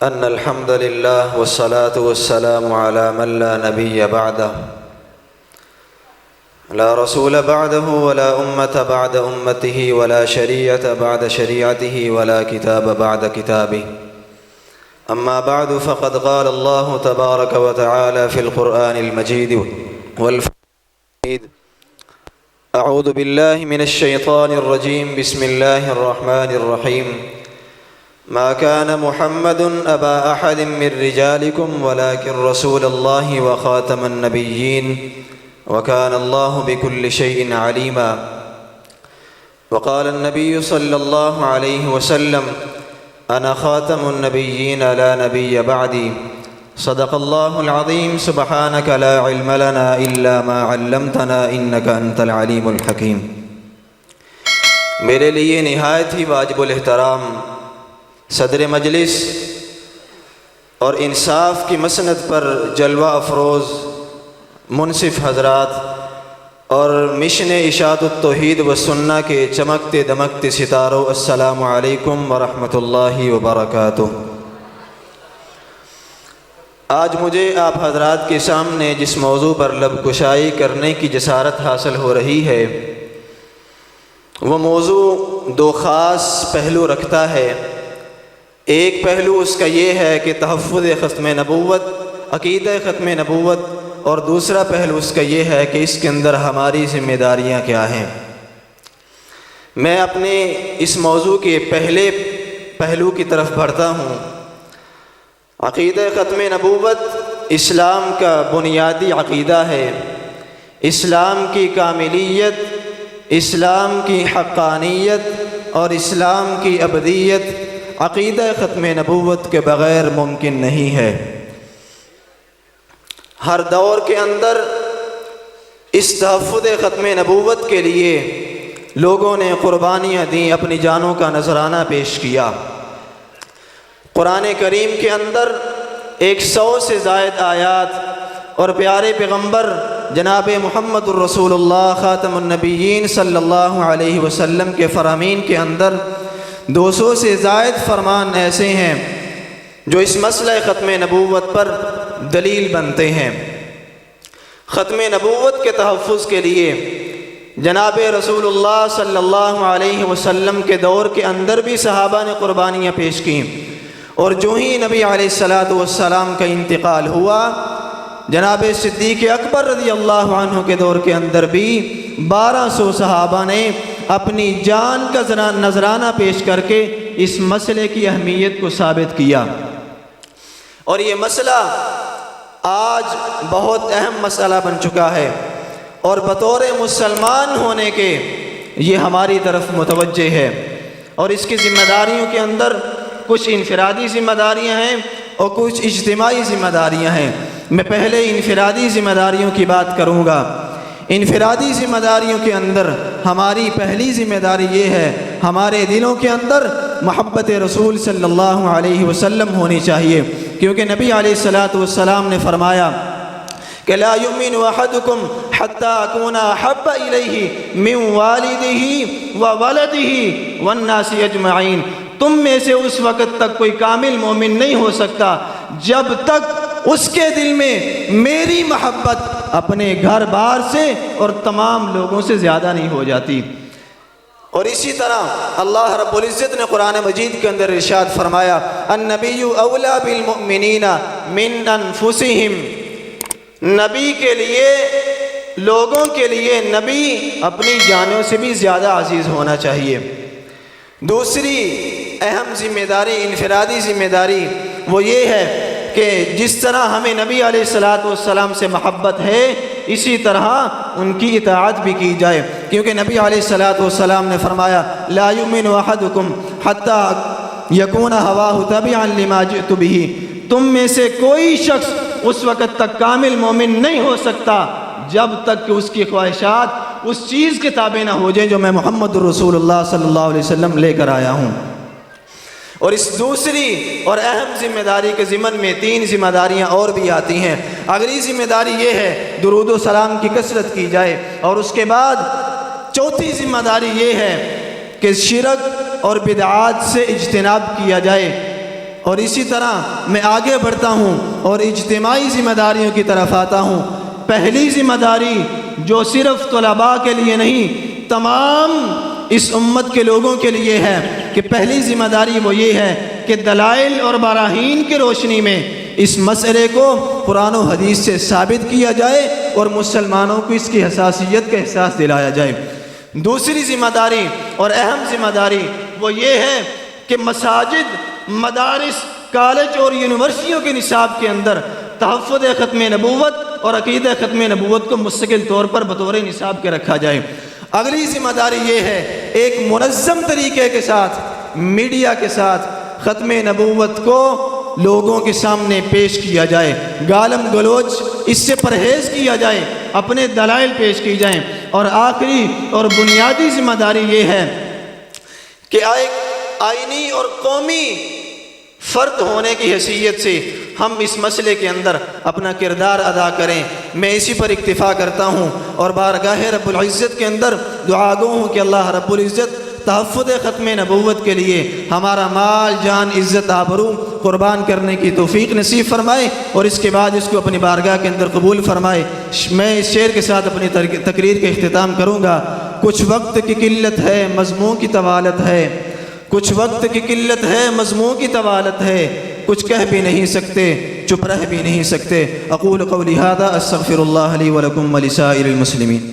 أن الحمد لله والصلاة والسلام على من لا نبي بعده، لا رسول بعده ولا أمة بعد أمته ولا شريعة بعد شريعته ولا كتاب بعد كتابه. أما بعد، فقد قال الله تبارك وتعالى في القرآن المجيد والفرقان: أعوذ بالله من الشيطان الرجيم، بسم الله الرحمن الرحيم. ما كان محمد أبا أحد من رجالكم ولكن رسول الله وخاتم النبيين وكان الله بكل شيء عليما. وقال النبي صلى الله عليه وسلم: أنا خاتم النبيين لا نبي بعدي. صدق الله العظيم. سبحانك لا علم لنا إلا ما علمتنا إنك أنت العليم الحكيم. میرے لیے نہایت ہی واجب الاحترام صدر مجلس اور انصاف کی مسند پر جلوہ افروز منصف حضرات اور مشن اشاعت التوحید و سنہ کے چمکتے دمکتے ستاروں، السلام علیکم ورحمۃ اللہ وبرکاتہ۔ آج مجھے آپ حضرات کے سامنے جس موضوع پر لب کشائی کرنے کی جسارت حاصل ہو رہی ہے، وہ موضوع دو خاص پہلو رکھتا ہے۔ ایک پہلو اس کا یہ ہے کہ تحفظ ختم نبوت، عقیدہ ختم نبوت، اور دوسرا پہلو اس کا یہ ہے کہ اس کے اندر ہماری ذمہ داریاں کیا ہیں۔ میں اپنے اس موضوع کے پہلے پہلو کی طرف بڑھتا ہوں۔ عقیدہ ختم نبوت اسلام کا بنیادی عقیدہ ہے۔ اسلام کی کاملیت، اسلام کی حقانیت اور اسلام کی ابدیت عقیدہ ختم نبوت کے بغیر ممکن نہیں ہے۔ ہر دور کے اندر اس تحفظ ختم نبوت کے لیے لوگوں نے قربانیاں دیں، اپنی جانوں کا نذرانہ پیش کیا۔ قرآن کریم کے اندر 100 سے زائد آیات اور پیارے پیغمبر جناب محمد الرسول اللہ خاتم النبیین صلی اللہ علیہ وسلم کے فرامین کے اندر 200 سے زائد فرمان ایسے ہیں جو اس مسئلہ ختم نبوت پر دلیل بنتے ہیں۔ ختم نبوت کے تحفظ کے لیے جناب رسول اللہ صلی اللہ علیہ وسلم کے دور کے اندر بھی صحابہ نے قربانیاں پیش کیں، اور جو ہی نبی علیہ السلام کا انتقال ہوا، جناب صدیق اکبر رضی اللہ عنہ کے دور کے اندر بھی 1200 صحابہ نے اپنی جان کا نذرانہ پیش کر کے اس مسئلے کی اہمیت کو ثابت کیا۔ اور یہ مسئلہ آج بہت اہم مسئلہ بن چکا ہے، اور بطور مسلمان ہونے کے یہ ہماری طرف متوجہ ہے۔ اور اس کی ذمہ داریوں کے اندر کچھ انفرادی ذمہ داریاں ہیں اور کچھ اجتماعی ذمہ داریاں ہیں۔ میں پہلے انفرادی ذمہ داریوں کی بات کروں گا۔ انفرادی ذمہ داریوں کے اندر ہماری پہلی ذمہ داری یہ ہے، ہمارے دلوں کے اندر محبت رسول صلی اللہ علیہ وسلم ہونی چاہیے، کیونکہ نبی علیہ السلام نے فرمایا کہ لا یؤمن احدکم حتی اکون احب الیہ من والدہ وولدہ والناس اجمعین۔ تم میں سے اس وقت تک کوئی کامل مومن نہیں ہو سکتا جب تک اس کے دل میں میری محبت اپنے گھر بار سے اور تمام لوگوں سے زیادہ نہیں ہو جاتی۔ اور اسی طرح اللہ رب العزت نے قرآن مجید کے اندر ارشاد فرمایا: النبی اولا بالمؤمنین من انفسہم۔ نبی کے لیے، لوگوں کے لیے نبی اپنی جانوں سے بھی زیادہ عزیز ہونا چاہیے۔ دوسری اہم ذمہ داری، انفرادی ذمہ داری، وہ یہ ہے کہ جس طرح ہمیں نبی علیہ السلام سے محبت ہے، اسی طرح ان کی اطاعت بھی کی جائے، کیونکہ نبی علیہ السلام نے فرمایا: لا یؤمن احدکم حتی یکون ہواہ تبعا لما جئت بہ۔ تم میں سے کوئی شخص اس وقت تک کامل مومن نہیں ہو سکتا جب تک کہ اس کی خواہشات اس چیز کے تابع نہ ہو جائیں جو میں محمد الرسول اللہ صلی اللہ علیہ وسلم لے کر آیا ہوں۔ اور اس دوسری اور اہم ذمہ داری کے ضمن میں 3 ذمہ داریاں اور بھی آتی ہیں۔ اگلی ذمہ داری یہ ہے درود و سلام کی کثرت کی جائے، اور اس کے بعد چوتھی ذمہ داری یہ ہے کہ شرک اور بدعات سے اجتناب کیا جائے۔ اور اسی طرح میں آگے بڑھتا ہوں اور اجتماعی ذمہ داریوں کی طرف آتا ہوں۔ پہلی ذمہ داری جو صرف طلباء کے لیے نہیں، تمام اس امت کے لوگوں کے لیے ہے، کہ پہلی ذمہ داری وہ یہ ہے کہ دلائل اور براہین کی روشنی میں اس مسئلے کو قرآن و حدیث سے ثابت کیا جائے اور مسلمانوں کو اس کی حساسیت کا احساس دلایا جائے۔ دوسری ذمہ داری اور اہم ذمہ داری وہ یہ ہے کہ مساجد، مدارس، کالج اور یونیورسٹیوں کے نصاب کے اندر تحفظ ختم نبوت اور عقیدہ ختم نبوت کو مستقل طور پر بطور نصاب کے رکھا جائے۔ اگلی ذمہ داری یہ ہے ایک منظم طریقے کے ساتھ میڈیا کے ساتھ ختم نبوت کو لوگوں کے سامنے پیش کیا جائے، گالم گلوچ اس سے پرہیز کیا جائے، اپنے دلائل پیش کی جائیں۔ اور آخری اور بنیادی ذمہ داری یہ ہے کہ ایک آئینی اور قومی فرد ہونے کی حیثیت سے ہم اس مسئلے کے اندر اپنا کردار ادا کریں۔ میں اسی پر اکتفا کرتا ہوں اور بارگاہ رب العزت کے اندر دعا گو ہوں کہ اللہ رب العزت تحفظ ختم نبوت کے لیے ہمارا مال، جان، عزت، آبرو قربان کرنے کی توفیق نصیب فرمائے اور اس کے بعد اس کو اپنی بارگاہ کے اندر قبول فرمائے۔ میں اس شعر کے ساتھ اپنی تقریر کا اختتام کروں گا۔ کچھ وقت کی قلت ہے، مضمون کی طوالت ہے، کچھ وقت کی قلت ہے، مضمون کی طوالت ہے، کچھ کہہ بھی نہیں سکتے، چپ رہ بھی نہیں سکتے۔ اقول قولی ھذا استغفر اللہ لی ولکم ولسائر المسلمین۔